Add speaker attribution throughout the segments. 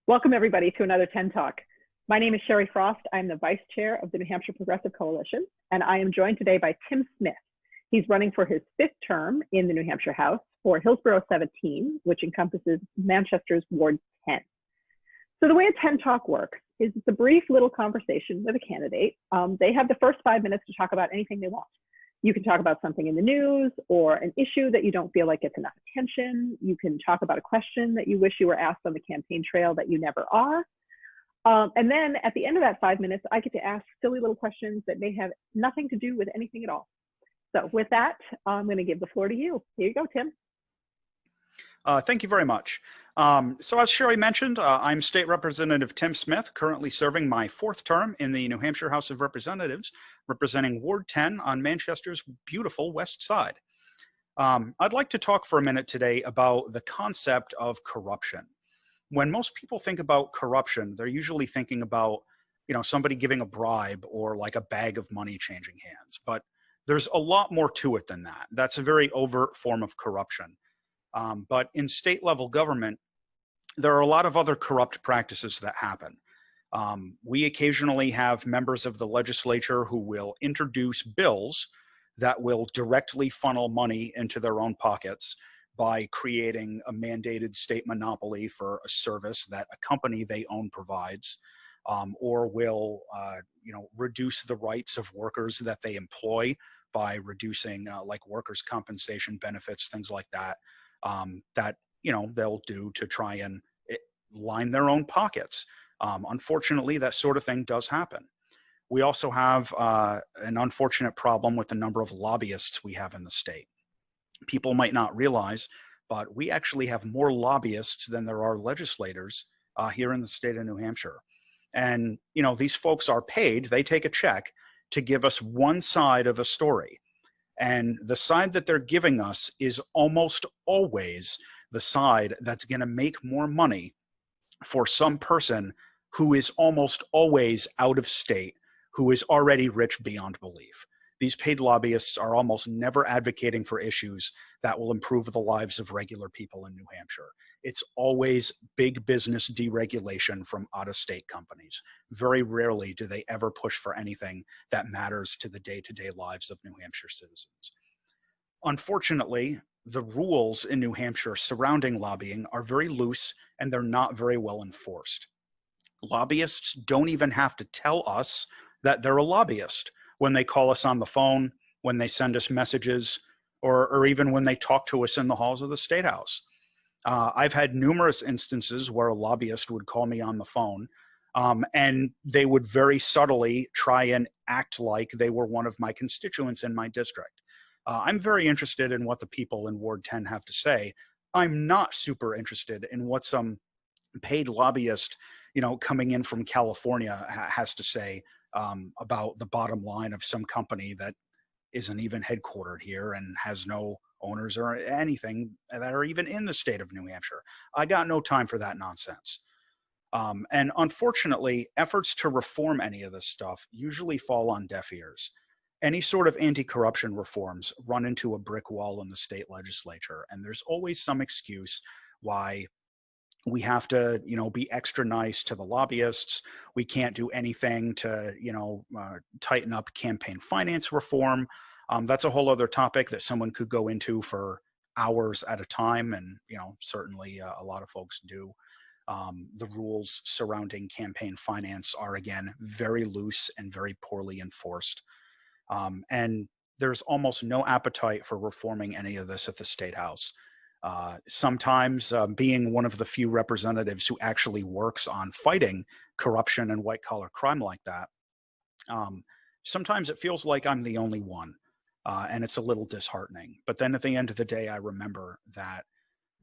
Speaker 1: Welcome, everybody, to another TENtalk. My name is Sherry Frost. I'm the Vice Chair of the New Hampshire Progressive Coalition, and I am joined today by Tim Smith. He's running for his fifth term in the New Hampshire House for Hillsborough 17, which encompasses Manchester's Ward 10. So the way a TENtalk works is it's a brief little conversation with a candidate. They have the first 5 minutes to talk about anything they want. You can talk about something in the news or an issue that you don't feel like gets enough attention. You can talk about a question that you wish you were asked on the campaign trail that you never are. And then at the end of that 5 minutes, I get to ask silly little questions that may have nothing to do with anything at all. So with that, I'm going to give the floor to you. Here you go, Tim.
Speaker 2: Thank you very much. So as Sherry mentioned, I'm State Representative Tim Smith, currently serving my fourth term in the New Hampshire House of Representatives, representing Ward 10 on Manchester's beautiful west side. I'd like to talk for a minute today about the concept of corruption. When most people think about corruption, they're usually thinking about, somebody giving a bribe or like a bag of money changing hands. But there's a lot more to it than that. That's a very overt form of corruption. But in state level government, there are a lot of other corrupt practices that happen. We occasionally have members of the legislature who will introduce bills that will directly funnel money into their own pockets by creating a mandated state monopoly for a service that a company they own provides, or will reduce the rights of workers that they employ by reducing like workers' compensation benefits, things like that. That they'll do to try and line their own pockets. Unfortunately, that sort of thing does happen. We also have an unfortunate problem with the number of lobbyists we have in the state. People might not realize, but we actually have more lobbyists than there are legislators here in the state of New Hampshire. And these folks are paid, they take a check to give us one side of a story. And the side that they're giving us is almost always the side that's going to make more money for some person who is almost always out of state, who is already rich beyond belief. These paid lobbyists are almost never advocating for issues that will improve the lives of regular people in New Hampshire. It's always big business deregulation from out-of-state companies. Very rarely do they ever push for anything that matters to the day-to-day lives of New Hampshire citizens. Unfortunately, the rules in New Hampshire surrounding lobbying are very loose and they're not very well enforced. Lobbyists don't even have to tell us that they're a lobbyist when they call us on the phone, when they send us messages, or even when they talk to us in the halls of the State House. I've had numerous instances where a lobbyist would call me on the phone and they would very subtly try and act like they were one of my constituents in my district. I'm very interested in what the people in Ward 10 have to say. I'm not super interested in what some paid lobbyist, coming in from California has to say about the bottom line of some company that isn't even headquartered here and has no owners or anything that are even in the state of New Hampshire. I got no time for that nonsense. And unfortunately, efforts to reform any of this stuff usually fall on deaf ears. Any sort of anti-corruption reforms run into a brick wall in the state legislature, and there's always some excuse why we have to, be extra nice to the lobbyists. We can't do anything to, tighten up campaign finance reform. That's a whole other topic that someone could go into for hours at a time, and certainly a lot of folks do. The rules surrounding campaign finance are, again, very loose and very poorly enforced. And there's almost no appetite for reforming any of this at the State House. Sometimes being one of the few representatives who actually works on fighting corruption and white-collar crime like that, sometimes it feels like I'm the only one, and it's a little disheartening. But then at the end of the day, I remember that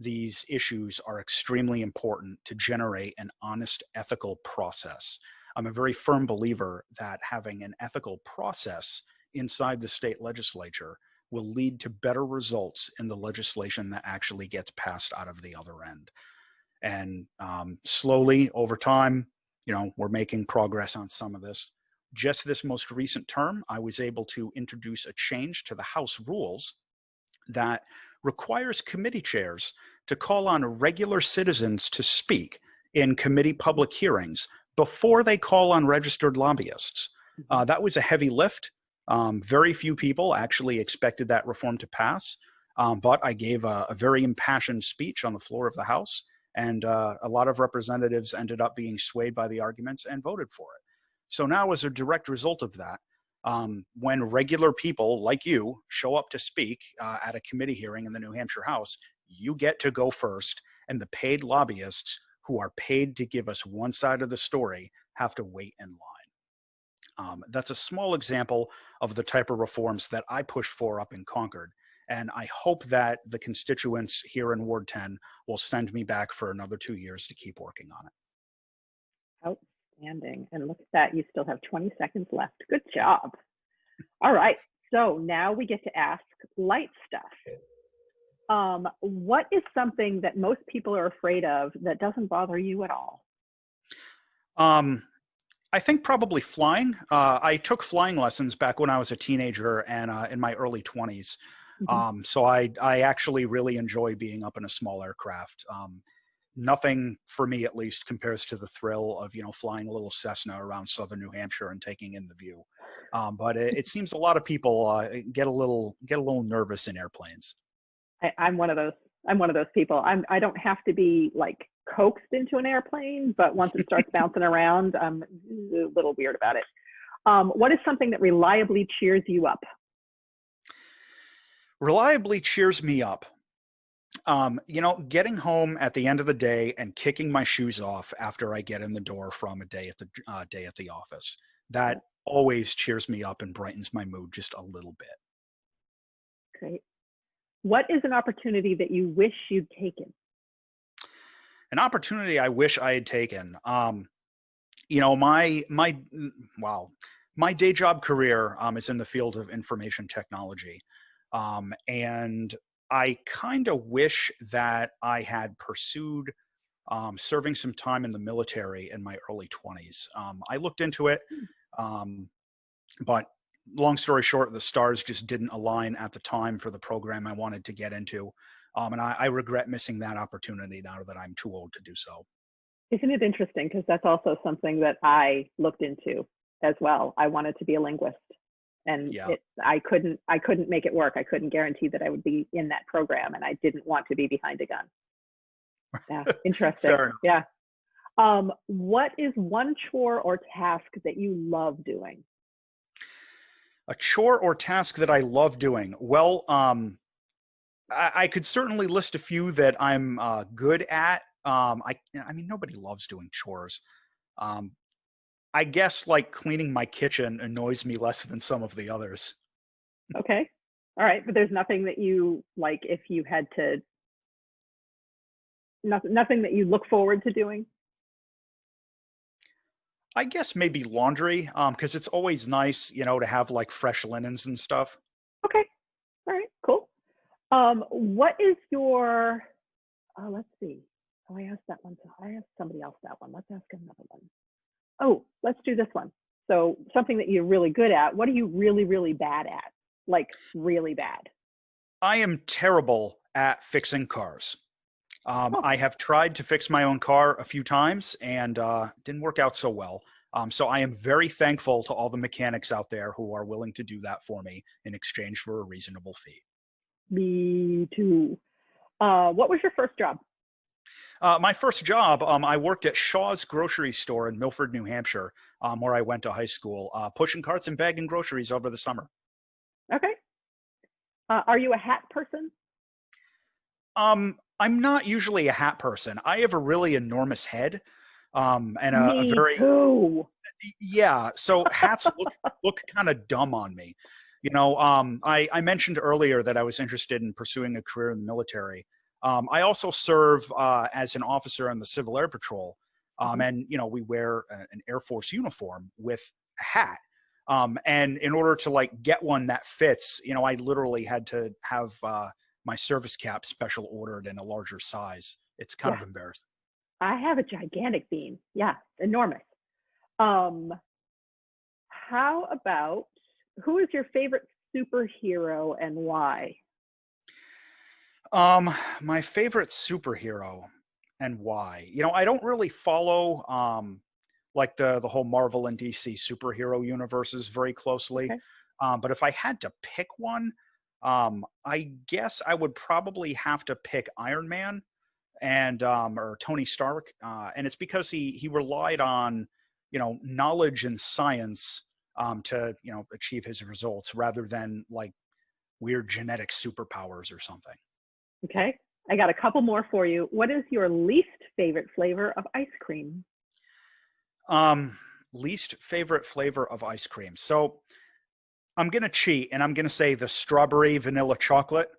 Speaker 2: these issues are extremely important to generate an honest, ethical process. I'm a very firm believer that having an ethical process inside the state legislature will lead to better results in the legislation that actually gets passed out of the other end. And slowly over time, we're making progress on some of this. Just this most recent term, I was able to introduce a change to the House rules that requires committee chairs to call on regular citizens to speak in committee public hearings before they call on registered lobbyists. That was a heavy lift. Very few people actually expected that reform to pass, but I gave a very impassioned speech on the floor of the House, and a lot of representatives ended up being swayed by the arguments and voted for it. So now, as a direct result of that, when regular people like you show up to speak at a committee hearing in the New Hampshire House, you get to go first, and the paid lobbyists who are paid to give us one side of the story have to wait in line. That's a small example of the type of reforms that I pushed for up in Concord. And I hope that the constituents here in Ward 10 will send me back for another 2 years to keep working on it.
Speaker 1: Outstanding. And look at that, you still have 20 seconds left. Good job. All right, so now we get to ask light stuff. What is something that most people are afraid of that doesn't bother you at all?
Speaker 2: I think probably flying. I took flying lessons back when I was a teenager and in my early 20s. So I actually really enjoy being up in a small aircraft. Nothing for me, at least, compares to the thrill of, flying a little Cessna around southern New Hampshire and taking in the view. But it seems a lot of people get a little nervous in airplanes.
Speaker 1: I'm one of those. I'm one of those people. I don't have to be like coaxed into an airplane, but once it starts bouncing around, I'm a little weird about it. What is something that reliably cheers you up?
Speaker 2: Reliably cheers me up. Getting home at the end of the day and kicking my shoes off after I get in the door from a day at the office. That always cheers me up and brightens my mood just a little bit.
Speaker 1: Great. What is an opportunity that you wish you'd taken?
Speaker 2: An opportunity I wish I had taken. My day job career is in the field of information technology, and I kind of wish that I had pursued serving some time in the military in my early 20s. I looked into it, but long story short, the stars just didn't align at the time for the program I wanted to get into. And I regret missing that opportunity now that I'm too old to do so.
Speaker 1: Isn't it interesting? Because that's also something that I looked into as well. I wanted to be a linguist, and I couldn't make it work. I couldn't guarantee that I would be in that program, and I didn't want to be behind a gun. Yeah, interesting. Yeah. What is one chore or task that you love doing?
Speaker 2: A chore or task that I love doing? Well, I could certainly list a few that I'm good at. I mean, nobody loves doing chores. I guess like cleaning my kitchen annoys me less than some of the others.
Speaker 1: Okay. All right. But there's nothing that you like if you had to, nothing that you look forward to doing?
Speaker 2: I guess maybe laundry, because it's always nice, to have like fresh linens and stuff.
Speaker 1: Okay. All right. Cool. What is your, let's see. Oh, I asked that one. So I asked somebody else that one. Let's ask another one. Oh, let's do this one. So something that you're really good at. What are you really, really bad at? Like really bad?
Speaker 2: I am terrible at fixing cars. I have tried to fix my own car a few times and didn't work out so well. So I am very thankful to all the mechanics out there who are willing to do that for me in exchange for a reasonable fee.
Speaker 1: Me too. What was your first job?
Speaker 2: My first job, I worked at Shaw's grocery store in Milford, New Hampshire, where I went to high school, pushing carts and bagging groceries over the summer.
Speaker 1: Okay. Are you a hat person?
Speaker 2: I'm not usually a hat person. I have a really enormous head, and
Speaker 1: Me too.
Speaker 2: Yeah. So hats look kind of dumb on me. I mentioned earlier that I was interested in pursuing a career in the military. I also serve as an officer in the Civil Air Patrol, and we wear an Air Force uniform with a hat. And in order to get one that fits, I literally had to have my service cap special ordered in a larger size. It's kind of embarrassing.
Speaker 1: I have a gigantic bean. Yeah, enormous. How about, who is your favorite superhero and why?
Speaker 2: My favorite superhero. and why? You know, I don't really follow like the whole Marvel and DC superhero universes very closely.
Speaker 1: Okay.
Speaker 2: But if I had to pick one, I guess I would probably have to pick Iron Man and or Tony Stark, and it's because he relied on, you know, knowledge and science to, you know, achieve his results rather than like weird genetic superpowers or something.
Speaker 1: Okay. I got a couple more for you. What is your least favorite flavor of ice cream?
Speaker 2: Least favorite flavor of ice cream. So I'm gonna cheat and I'm gonna say the strawberry vanilla chocolate.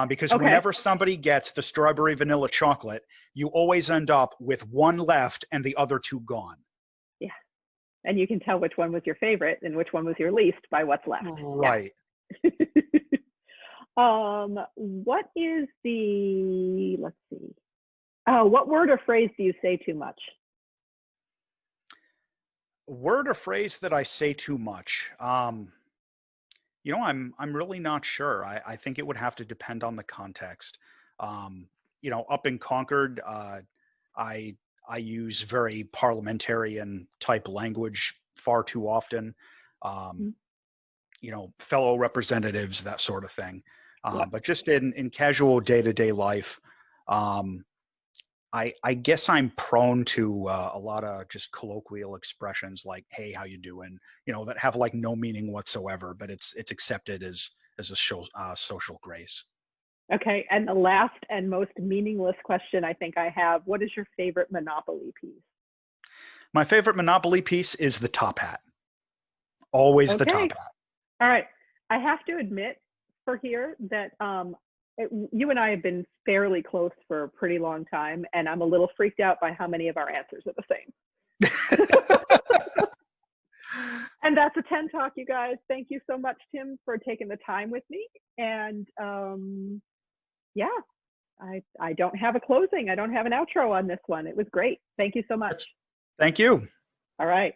Speaker 2: Because
Speaker 1: Okay.
Speaker 2: whenever somebody gets the strawberry vanilla chocolate, you always end up with one left and the other two gone.
Speaker 1: Yeah. And you can tell which one was your favorite and which one was your least by what's left.
Speaker 2: Right.
Speaker 1: Yeah. What is the, let's see. What word or phrase do you say too much?
Speaker 2: Word or phrase that I say too much. You know, I'm really not sure. I think it would have to depend on the context. You know, up in Concord, I I use very parliamentarian type language far too often. Um,
Speaker 1: Mhm.
Speaker 2: you know, fellow representatives, that sort of thing.
Speaker 1: Yep.
Speaker 2: But just in casual day to day life, um, I guess I'm prone to a lot of just colloquial expressions like "Hey, how you doing?" You know, that have like no meaning whatsoever, but it's accepted as a social grace.
Speaker 1: Okay. And the last and most meaningless question I think I have, what is your favorite Monopoly piece?
Speaker 2: My favorite Monopoly piece is the top hat. Always the
Speaker 1: Okay.
Speaker 2: top hat.
Speaker 1: All right. I have to admit for here that you and I have been fairly close for a pretty long time, and I'm a little freaked out by how many of our answers are the same. And that's a TENtalk, you guys. Thank you so much, Tim, for taking the time with me. And yeah, I don't have a closing. I don't have an outro on this one. It was great. Thank you so much.
Speaker 2: Thank you.
Speaker 1: All right.